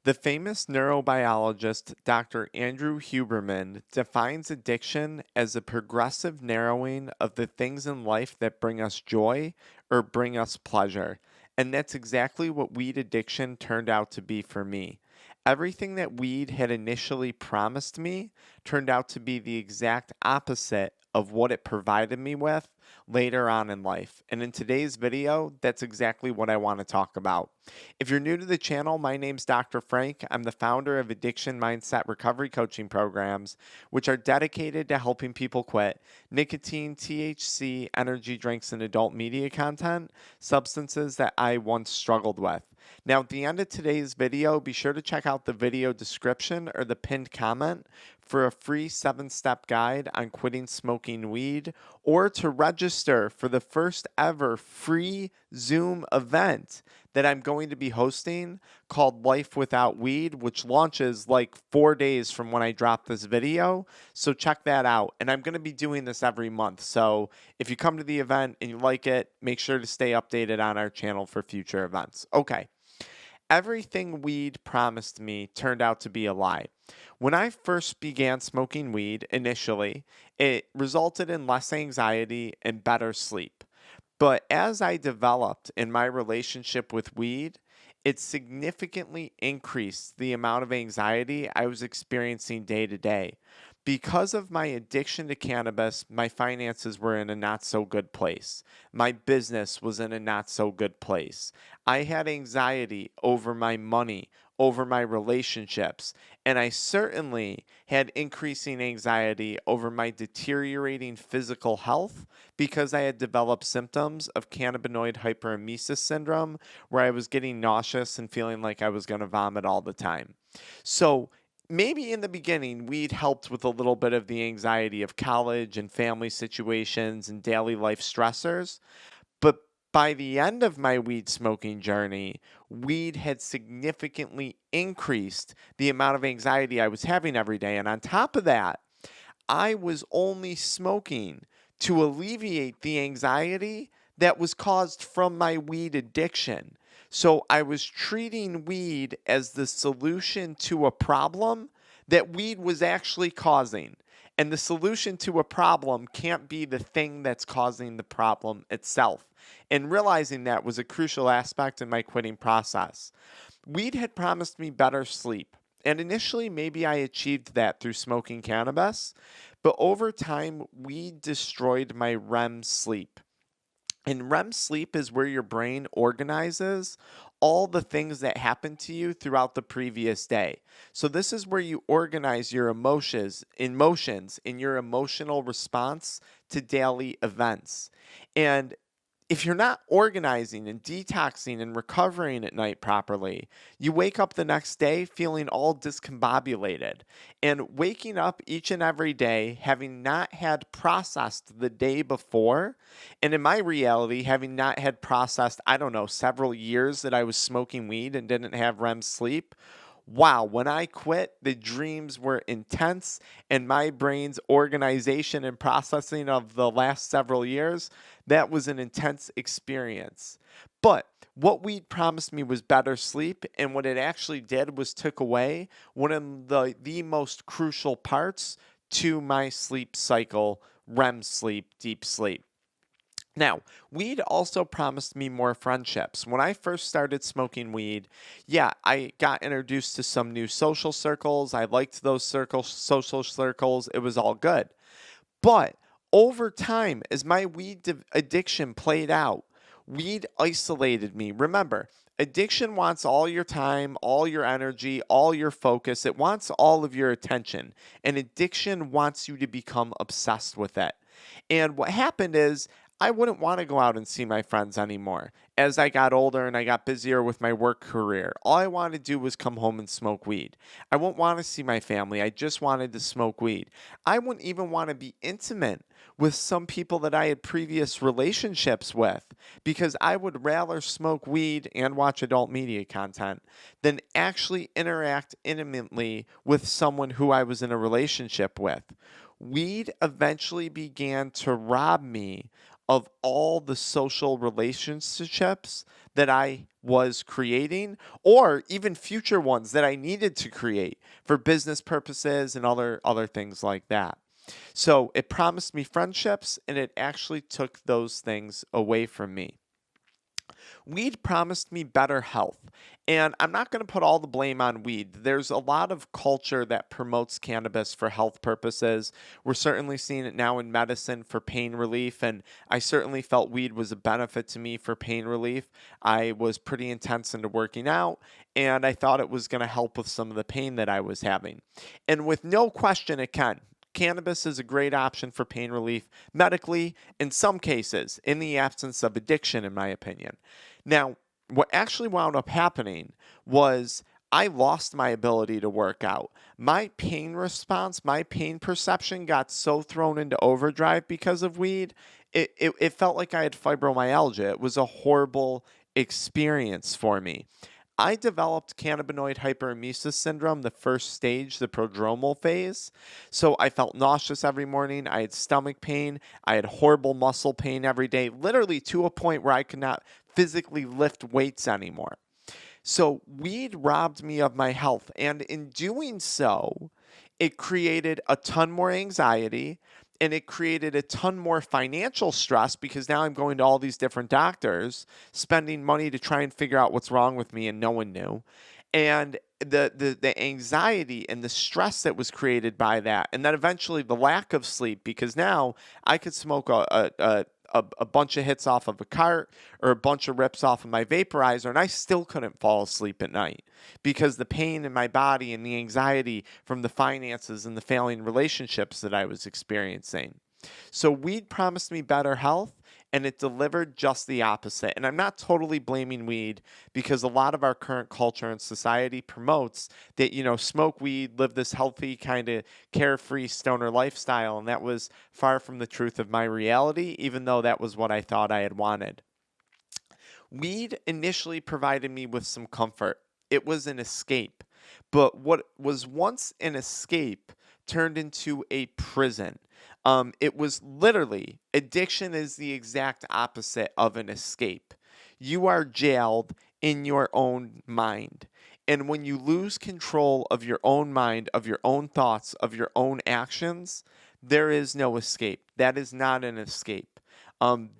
The famous neurobiologist Dr. Andrew Huberman defines addiction as a progressive narrowing of the things in life that bring us joy or bring us pleasure. And that's exactly what weed addiction turned out to be for me. Everything that weed had initially promised me turned out to be the exact opposite of what it provided me with later on in life. And in today's video, that's exactly what I want to talk about. If you're new to the channel, my name's Dr. Frank. I'm the founder of Addiction Mindset Recovery Coaching Programs, which are dedicated to helping people quit nicotine, THC, energy drinks, and adult media content, substances that I once struggled with. Now, at the end of today's video, be sure to check out the video description or the pinned comment for a free 7-step guide on quitting smoking weed, or to register for the first ever free Zoom event that I'm going to be hosting called Life Without Weed, which launches like 4 days from when I drop this video. So check that out. And I'm going to be doing this every month. So if you come to the event and you like it, make sure to stay updated on our channel for future events. Okay. Everything weed promised me turned out to be a lie. When I first began smoking weed initially, it resulted in less anxiety and better sleep. But as I developed in my relationship with weed, it significantly increased the amount of anxiety I was experiencing day to day. Because of my addiction to cannabis, my finances were in a not so good place. My business was in a not so good place. I had anxiety over my money, over my relationships, and I certainly had increasing anxiety over my deteriorating physical health because I had developed symptoms of cannabinoid hyperemesis syndrome, where I was getting nauseous and feeling like I was going to vomit all the time. So, maybe in the beginning, weed helped with a little bit of the anxiety of college and family situations and daily life stressors. But by the end of my weed smoking journey, weed had significantly increased the amount of anxiety I was having every day. And on top of that, I was only smoking to alleviate the anxiety that was caused from my weed addiction. So I was treating weed as the solution to a problem that weed was actually causing. And the solution to a problem can't be the thing that's causing the problem itself. And realizing that was a crucial aspect in my quitting process. Weed had promised me better sleep. And initially, maybe I achieved that through smoking cannabis, but over time, weed destroyed my REM sleep. And REM sleep is where your brain organizes all the things that happened to you throughout the previous day. So this is where you organize your emotions in your emotional response to daily events. And if you're not organizing and detoxing and recovering at night properly, you wake up the next day feeling all discombobulated. And waking up each and every day having not had processed the day before, and in my reality, having not had processed, I don't know, several years that I was smoking weed and didn't have REM sleep. Wow, when I quit, the dreams were intense, and my brain's organization and processing of the last several years, that was an intense experience. But what weed promised me was better sleep, and what it actually did was took away one of the most crucial parts to my sleep cycle: REM sleep, deep sleep. Now, weed also promised me more friendships. When I first started smoking weed, yeah, I got introduced to some new social circles. I liked those social circles. It was all good. But over time, as my addiction played out, weed isolated me. Remember, addiction wants all your time, all your energy, all your focus. It wants all of your attention. And addiction wants you to become obsessed with it. And what happened is, I wouldn't want to go out and see my friends anymore. As I got older and I got busier with my work career, all I wanted to do was come home and smoke weed. I wouldn't want to see my family. I just wanted to smoke weed. I wouldn't even want to be intimate with some people that I had previous relationships with, because I would rather smoke weed and watch adult media content than actually interact intimately with someone who I was in a relationship with. Weed eventually began to rob me of all the social relationships that I was creating, or even future ones that I needed to create for business purposes and other things like that. So it promised me friendships, and it actually took those things away from me. Weed promised me better health. And I'm not going to put all the blame on weed. There's a lot of culture that promotes cannabis for health purposes. We're certainly seeing it now in medicine for pain relief. And I certainly felt weed was a benefit to me for pain relief. I was pretty intense into working out, and I thought it was going to help with some of the pain that I was having. And with no question, it can. Cannabis is a great option for pain relief medically, in some cases, in the absence of addiction, in my opinion. Now, what actually wound up happening was I lost my ability to work out. My pain response, my pain perception got so thrown into overdrive because of weed. It felt like I had fibromyalgia. It was a horrible experience for me. I developed cannabinoid hyperemesis syndrome, the first stage, the prodromal phase. So I felt nauseous every morning. I had stomach pain. I had horrible muscle pain every day, literally to a point where I could not physically lift weights anymore. So weed robbed me of my health. And in doing so, it created a ton more anxiety, and it created a ton more financial stress because now I'm going to all these different doctors, spending money to try and figure out what's wrong with me, and no one knew. And the anxiety and the stress that was created by that, and then eventually the lack of sleep, because now I could smoke a bunch of hits off of a cart or a bunch of rips off of my vaporizer, and I still couldn't fall asleep at night because the pain in my body and the anxiety from the finances and the failing relationships that I was experiencing. So weed promised me better health, and it delivered just the opposite. And I'm not totally blaming weed, because a lot of our current culture and society promotes that, smoke weed, live this healthy kind of carefree stoner lifestyle. And that was far from the truth of my reality, even though that was what I thought I had wanted. Weed initially provided me with some comfort. It was an escape. But what was once an escape turned into a prison. It was literally, addiction is the exact opposite of an escape. You are jailed in your own mind. And when you lose control of your own mind, of your own thoughts, of your own actions, there is no escape. That is not an escape.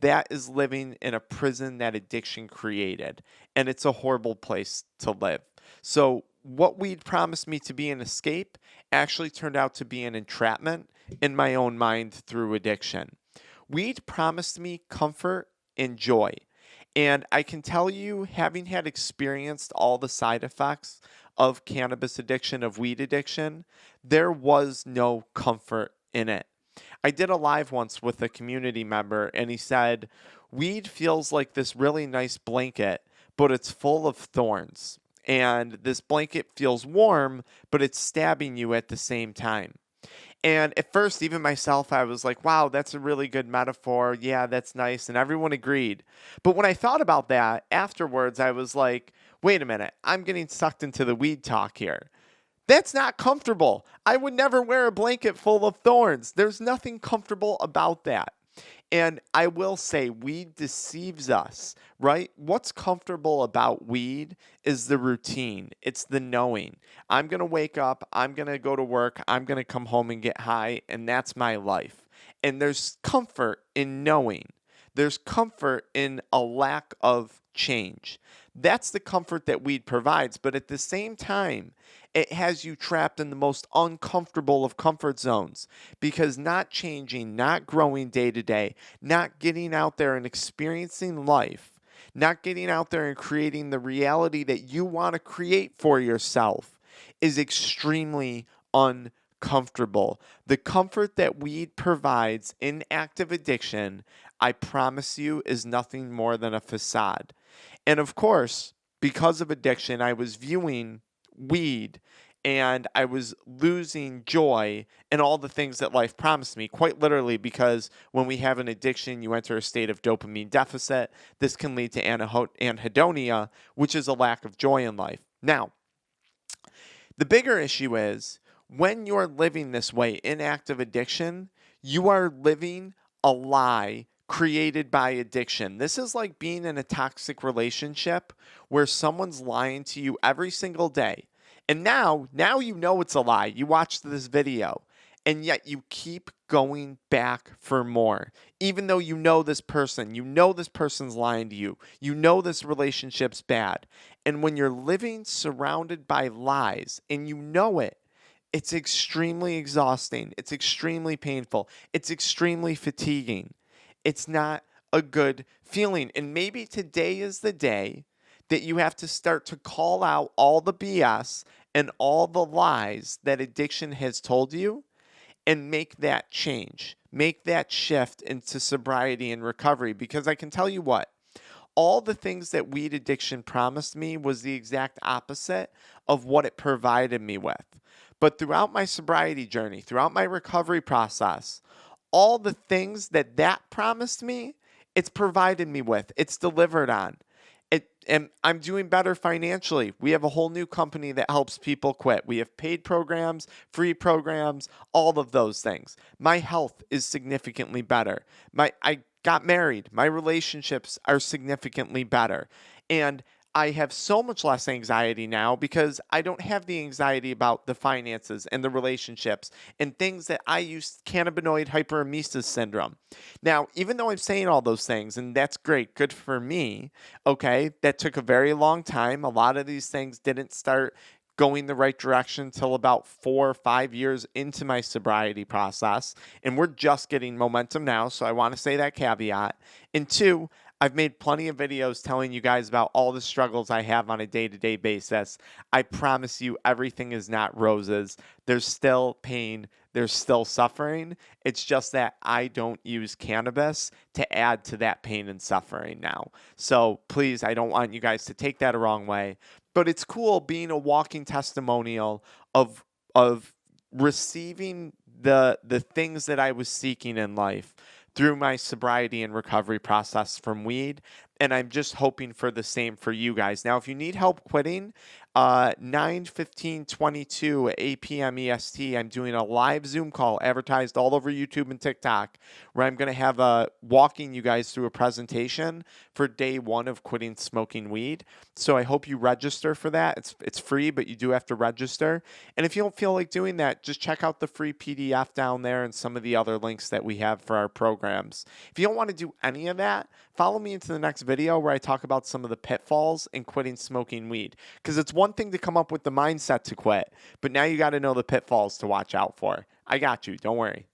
That is living in a prison that addiction created. And it's a horrible place to live. So, what weed promised me to be an escape actually turned out to be an entrapment in my own mind through addiction. Weed promised me comfort and joy. And I can tell you, having had experienced all the side effects of cannabis addiction, of weed addiction, there was no comfort in it. I did a live once with a community member, and he said, weed feels like this really nice blanket, but it's full of thorns. And this blanket feels warm, but it's stabbing you at the same time. And at first, even myself, I was like, wow, that's a really good metaphor. Yeah, that's nice. And everyone agreed. But when I thought about that afterwards, I was like, wait a minute, I'm getting sucked into the weed talk here. That's not comfortable. I would never wear a blanket full of thorns. There's nothing comfortable about that. And I will say, weed deceives us, right? What's comfortable about weed is the routine. It's the knowing. I'm going to wake up, I'm going to go to work, I'm going to come home and get high, and that's my life. And there's comfort in knowing. There's comfort in a lack of change. That's the comfort that weed provides. But at the same time, it has you trapped in the most uncomfortable of comfort zones, because not changing, not growing day to day, not getting out there and experiencing life, not getting out there and creating the reality that you want to create for yourself is extremely uncomfortable. The comfort that weed provides in active addiction, I promise you, is nothing more than a facade. And of course, because of addiction, I was viewing weed and I was losing joy in all the things that life promised me, quite literally, because when we have an addiction, you enter a state of dopamine deficit. This can lead to anhedonia, which is a lack of joy in life. Now, the bigger issue is when you're living this way in active addiction, you are living a lie created by addiction. This is like being in a toxic relationship where someone's lying to you every single day. And now you know it's a lie. You watched this video and yet you keep going back for more. Even though you know this person's lying to you. You know this relationship's bad. And when you're living surrounded by lies and you know it, it's extremely exhausting. It's extremely painful. It's extremely fatiguing. It's not a good feeling. And maybe today is the day that you have to start to call out all the BS and all the lies that addiction has told you and make that change. Make that shift into sobriety and recovery. Because I can tell you what, all the things that weed addiction promised me was the exact opposite of what it provided me with. But throughout my sobriety journey, throughout my recovery process, all the things that promised me, it's provided me with, it's delivered on. And I'm doing better financially. We have a whole new company that helps people quit. We have paid programs, free programs, all of those things. My health is significantly better. I got married. My relationships are significantly better. And I have so much less anxiety now because I don't have the anxiety about the finances and the relationships and things that I use cannabinoid hyperemesis syndrome. Now, even though I'm saying all those things, and that's great, good for me, okay, that took a very long time. A lot of these things didn't start going the right direction till about 4 or 5 years into my sobriety process. And we're just getting momentum now. So I want to say that caveat. And two, I've made plenty of videos telling you guys about all the struggles I have on a day-to-day basis. I promise you everything is not roses. There's still pain. There's still suffering. It's just that I don't use cannabis to add to that pain and suffering now. So please, I don't want you guys to take that the wrong way. But it's cool being a walking testimonial of receiving the things that I was seeking in life through my sobriety and recovery process from weed. And I'm just hoping for the same for you guys. Now, if you need help quitting, 9/15/22 at 8 p.m. EST, I'm doing a live Zoom call advertised all over YouTube and TikTok where I'm going to have walking you guys through a presentation for day one of quitting smoking weed. So I hope you register for that. It's free, but you do have to register. And if you don't feel like doing that, just check out the free PDF down there and some of the other links that we have for our programs. If you don't want to do any of that, follow me into the next video where I talk about some of the pitfalls in quitting smoking weed. Because it's one thing to come up with the mindset to quit, but now you got to know the pitfalls to watch out for. I got you. Don't worry.